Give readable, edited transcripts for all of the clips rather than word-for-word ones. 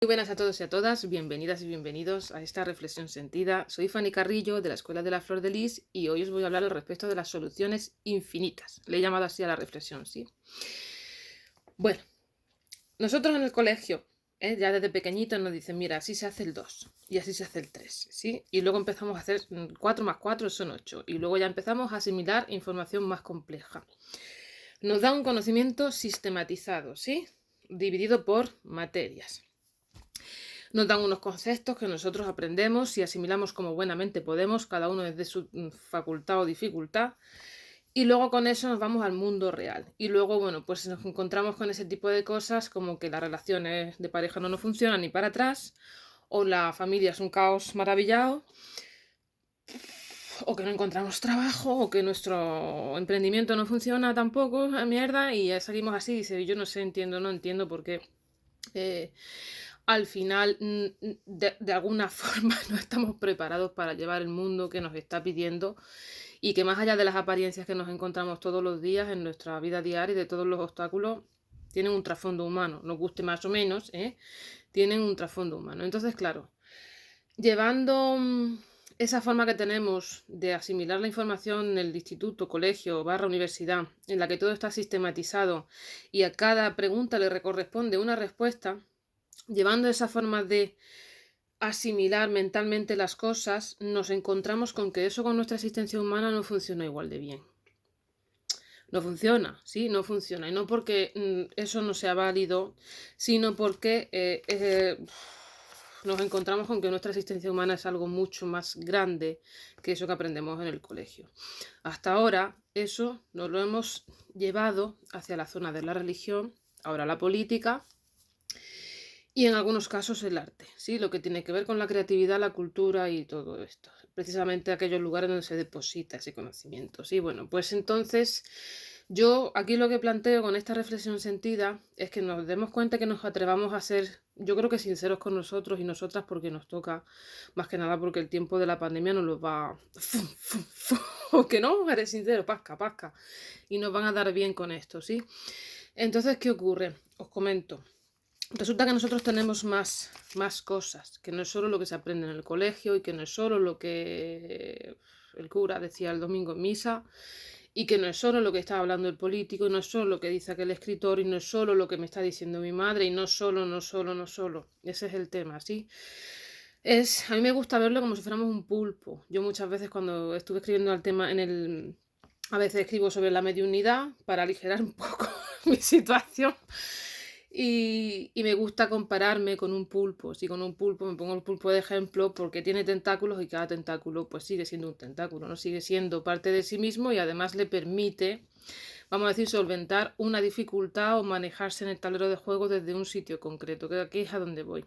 Muy buenas a todos y a todas, bienvenidas y bienvenidos a esta reflexión sentida. Soy Fanny Carrillo de la Escuela de la Flor de Lis y hoy os voy a hablar al respecto de las soluciones infinitas. Le he llamado así a la reflexión, ¿sí? Bueno, nosotros en el colegio, ya desde pequeñitos nos dicen, mira, así se hace el 2 y así se hace el 3, ¿sí? Y luego empezamos a hacer 4 más 4 son 8 y luego ya empezamos a asimilar información más compleja. Nos da un conocimiento sistematizado, ¿sí? Dividido por materias. Nos dan unos conceptos que nosotros aprendemos y asimilamos como buenamente podemos, cada uno desde su facultad o dificultad. Y luego con eso nos vamos al mundo real. Y luego, bueno, pues nos encontramos con ese tipo de cosas como que las relaciones de pareja no nos funcionan ni para atrás, o la familia es un caos maravillado, o que no encontramos trabajo, o que nuestro emprendimiento no funciona tampoco, mierda, y ya salimos así y dice, yo no sé, no entiendo por qué. Al final, de alguna forma, no estamos preparados para llevar el mundo que nos está pidiendo y que más allá de las apariencias que nos encontramos todos los días en nuestra vida diaria y de todos los obstáculos, tienen un trasfondo humano, nos guste más o menos, tienen un trasfondo humano. Entonces, claro, llevando esa forma que tenemos de asimilar la información en el instituto, colegio, barra universidad, en la que todo está sistematizado y a cada pregunta le corresponde una respuesta, llevando esa forma de asimilar mentalmente las cosas, nos encontramos con que eso con nuestra existencia humana no funciona igual de bien. No funciona, ¿sí? No funciona. Y no porque eso no sea válido, sino porque nos encontramos con que nuestra existencia humana es algo mucho más grande que eso que aprendemos en el colegio. Hasta ahora, eso nos lo hemos llevado hacia la zona de la religión, ahora la política, y en algunos casos el arte, ¿sí? Lo que tiene que ver con la creatividad, la cultura y todo esto. Precisamente aquellos lugares donde se deposita ese conocimiento, ¿sí? Bueno, pues entonces yo aquí lo que planteo con esta reflexión sentida es que nos demos cuenta que nos atrevamos a ser, yo creo que sinceros con nosotros y nosotras porque nos toca, más que nada porque el tiempo de la pandemia nos lo va... o que no, eres sincero, pasca, pasca. Y nos van a dar bien con esto, ¿sí? Entonces, ¿qué ocurre? Os comento. Resulta que nosotros tenemos más cosas, que no es solo lo que se aprende en el colegio y que no es solo lo que el cura decía el domingo en misa y que no es solo lo que está hablando el político y no es solo lo que dice aquel escritor y no es solo lo que me está diciendo mi madre y no solo. Ese es el tema, ¿sí? A mí me gusta verlo como si fuéramos un pulpo. Yo muchas veces cuando estuve escribiendo el tema a veces escribo sobre la mediunidad para aligerar un poco mi situación. Y me gusta compararme con un pulpo. Si con un pulpo me pongo el pulpo de ejemplo porque tiene tentáculos y cada tentáculo pues sigue siendo un tentáculo, no sigue siendo parte de sí mismo y además le permite, vamos a decir, solventar una dificultad o manejarse en el tablero de juego desde un sitio concreto, que aquí es a donde voy.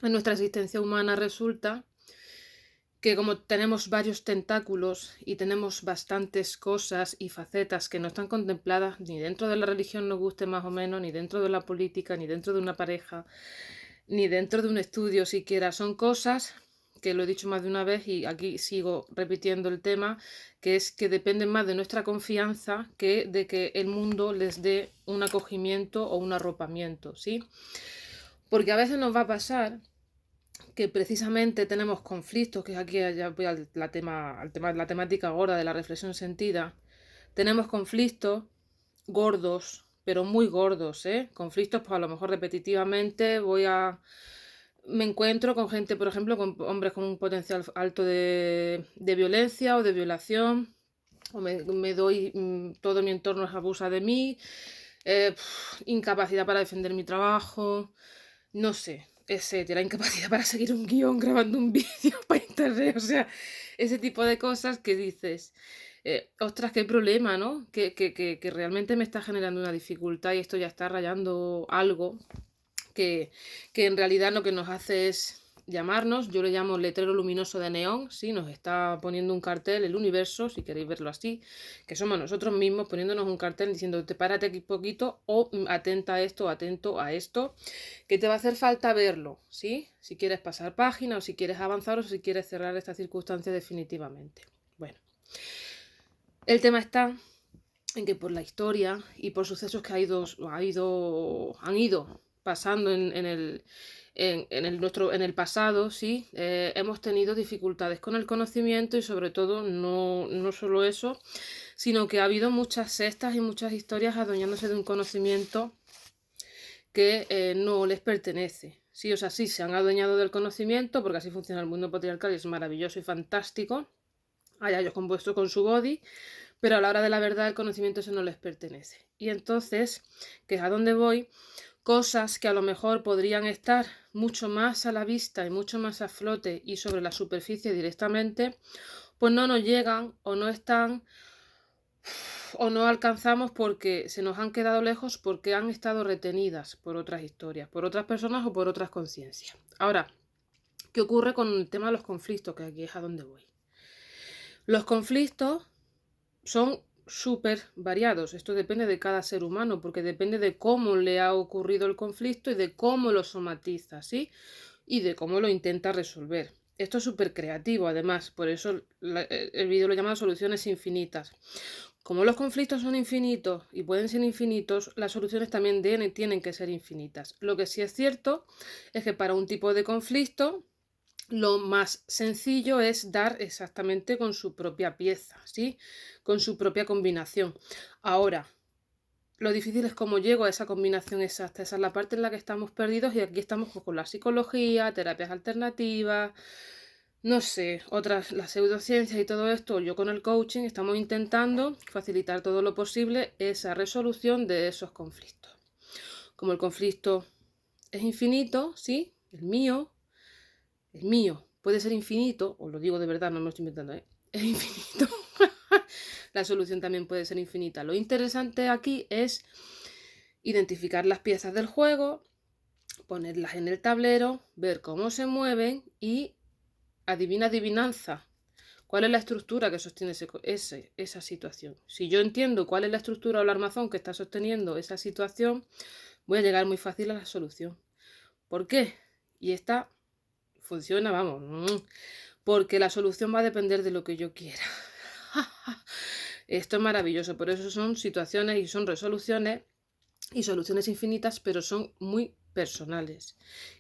En nuestra existencia humana resulta que como tenemos varios tentáculos y tenemos bastantes cosas y facetas que no están contempladas ni dentro de la religión, nos guste más o menos, ni dentro de la política, ni dentro de una pareja, ni dentro de un estudio siquiera, son cosas que lo he dicho más de una vez y aquí sigo repitiendo el tema, que es que dependen más de nuestra confianza que de que el mundo les dé un acogimiento o un arropamiento, ¿sí? Porque a veces nos va a pasar que precisamente tenemos conflictos, que aquí ya voy al tema, la temática ahora de la reflexión sentida, tenemos conflictos gordos, pero muy gordos, ¿eh? Conflictos, pues a lo mejor repetitivamente me encuentro con gente, por ejemplo, con hombres con un potencial alto de violencia o de violación, o me doy, todo mi entorno abusa de mí, incapacidad para defender mi trabajo, no sé, etcétera, incapacidad para seguir un guión grabando un vídeo para internet, o sea, ese tipo de cosas que dices, ostras, qué problema, ¿no? Que realmente me está generando una dificultad y esto ya está rayando algo que, que en realidad lo que nos hace es llamarnos, yo le llamo letrero luminoso de neón, ¿sí? Nos está poniendo un cartel, el universo, si queréis verlo así, que somos nosotros mismos poniéndonos un cartel diciendo, te párate aquí poquito o atenta a esto, atento a esto, que te va a hacer falta verlo, ¿sí? Si quieres pasar página o si quieres avanzar o si quieres cerrar esta circunstancia definitivamente. Bueno, el tema está en que por la historia y por sucesos que han ido pasando en el pasado, sí, hemos tenido dificultades con el conocimiento y sobre todo no solo eso, sino que ha habido muchas sectas y muchas historias adueñándose de un conocimiento que no les pertenece. Sí, o sea, sí, se han adueñado del conocimiento porque así funciona el mundo patriarcal y es maravilloso y fantástico. Allá ellos compuesto con su body, pero a la hora de la verdad el conocimiento eso no les pertenece. Y entonces, que es a donde voy, cosas que a lo mejor podrían estar mucho más a la vista y mucho más a flote y sobre la superficie directamente, pues no nos llegan o no están o no alcanzamos porque se nos han quedado lejos porque han estado retenidas por otras historias, por otras personas o por otras conciencias. Ahora, ¿qué ocurre con el tema de los conflictos? Que aquí es a donde voy. Los conflictos son súper variados. Esto depende de cada ser humano, porque depende de cómo le ha ocurrido el conflicto y de cómo lo somatiza, ¿sí? Y de cómo lo intenta resolver. Esto es súper creativo, además, por eso el vídeo lo llama soluciones infinitas. Como los conflictos son infinitos y pueden ser infinitos, las soluciones también tienen que ser infinitas. Lo que sí es cierto es que para un tipo de conflicto lo más sencillo es dar exactamente con su propia pieza, ¿sí? Con su propia combinación. Ahora, lo difícil es cómo llego a esa combinación exacta. Esa es la parte en la que estamos perdidos y aquí estamos con la psicología, terapias alternativas, no sé, otras, las pseudociencias y todo esto. Yo con el coaching estamos intentando facilitar todo lo posible esa resolución de esos conflictos. Como el conflicto es infinito, ¿sí? El mío puede ser infinito, os lo digo de verdad, no me lo estoy inventando, ¿eh? Es infinito. La solución también puede ser infinita. Lo interesante aquí es identificar las piezas del juego, ponerlas en el tablero, ver cómo se mueven y adivinanza. ¿Cuál es la estructura que sostiene esa situación? Si yo entiendo cuál es la estructura o el armazón que está sosteniendo esa situación, voy a llegar muy fácil a la solución. ¿Por qué? Y esta funciona, vamos, porque la solución va a depender de lo que yo quiera. Esto es maravilloso, por eso son situaciones y son resoluciones y soluciones infinitas, pero son muy personales.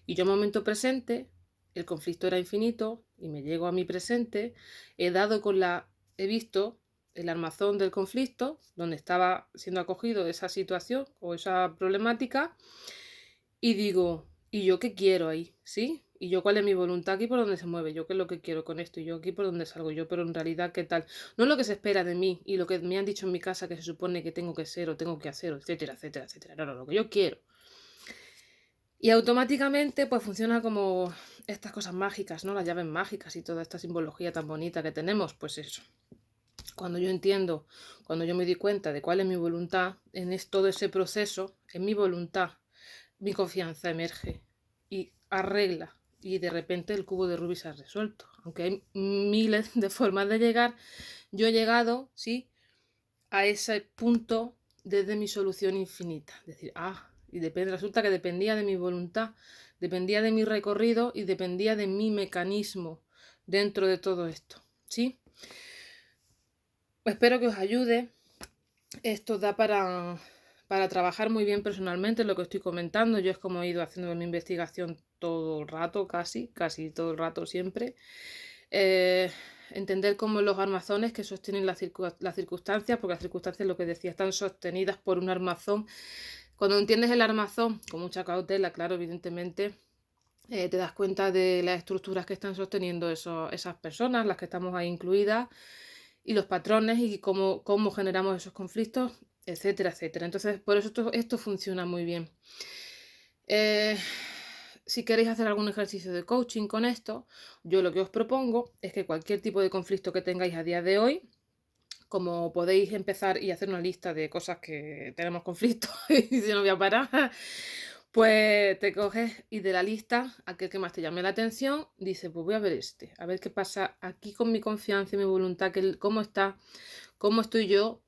Y yo, momento presente, el conflicto era infinito y me llego a mi presente, he visto el armazón del conflicto, donde estaba siendo acogido esa situación o esa problemática, y digo, ¿y yo qué quiero ahí? ¿Sí? ¿Y yo cuál es mi voluntad aquí por donde se mueve? ¿Yo qué es lo que quiero con esto? ¿Y yo aquí por donde salgo yo? Pero en realidad, ¿qué tal? No es lo que se espera de mí y lo que me han dicho en mi casa que se supone que tengo que ser o tengo que hacer, etcétera, etcétera, etcétera. No, lo que yo quiero. Y automáticamente pues funciona como estas cosas mágicas, ¿no? Las llaves mágicas y toda esta simbología tan bonita que tenemos, pues eso. Cuando yo entiendo, cuando yo me di cuenta de cuál es mi voluntad, todo ese proceso, en mi voluntad, mi confianza emerge y arregla. Y de repente el cubo de Rubik se ha resuelto. Aunque hay miles de formas de llegar, yo he llegado, ¿sí?, a ese punto desde mi solución infinita. Es decir, y resulta que dependía de mi voluntad, dependía de mi recorrido y dependía de mi mecanismo dentro de todo esto, ¿sí? Espero que os ayude. Esto da para trabajar muy bien personalmente lo que estoy comentando. Yo es como he ido haciendo mi investigación todo el rato, casi todo el rato siempre. Entender cómo los armazones que sostienen las circunstancias, porque las circunstancias, lo que decía, están sostenidas por un armazón. Cuando entiendes el armazón, con mucha cautela, claro, evidentemente, te das cuenta de las estructuras que están sosteniendo esas personas, las que estamos ahí incluidas, y los patrones y cómo generamos esos conflictos, etcétera, etcétera. Entonces, por eso esto funciona muy bien. Si queréis hacer algún ejercicio de coaching con esto, yo lo que os propongo es que cualquier tipo de conflicto que tengáis a día de hoy, como podéis empezar y hacer una lista de cosas que tenemos conflicto y si no voy a parar, pues te coges y de la lista, aquel que más te llame la atención, dice, pues voy a ver a ver qué pasa aquí con mi confianza y mi voluntad, cómo estoy yo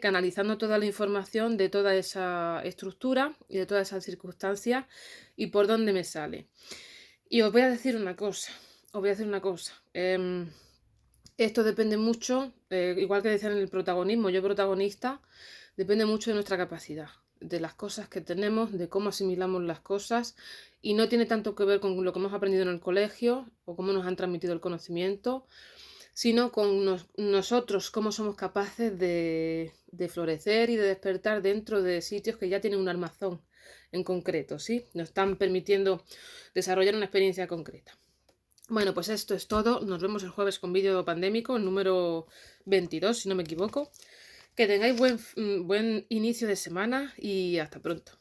canalizando toda la información de toda esa estructura y de todas esas circunstancias y por dónde me sale. Y os voy a decir una cosa, esto depende mucho, igual que decían en el protagonismo, yo protagonista, depende mucho de nuestra capacidad. de las cosas que tenemos, de cómo asimilamos las cosas, y no tiene tanto que ver con lo que hemos aprendido en el colegio o cómo nos han transmitido el conocimiento, sino con nosotros, cómo somos capaces de florecer y de despertar dentro de sitios que ya tienen un armazón en concreto, ¿sí? Nos están permitiendo desarrollar una experiencia concreta. Bueno, pues esto es todo. Nos vemos el jueves con vídeo pandémico, el número 22, si no me equivoco. Que tengáis buen inicio de semana y hasta pronto.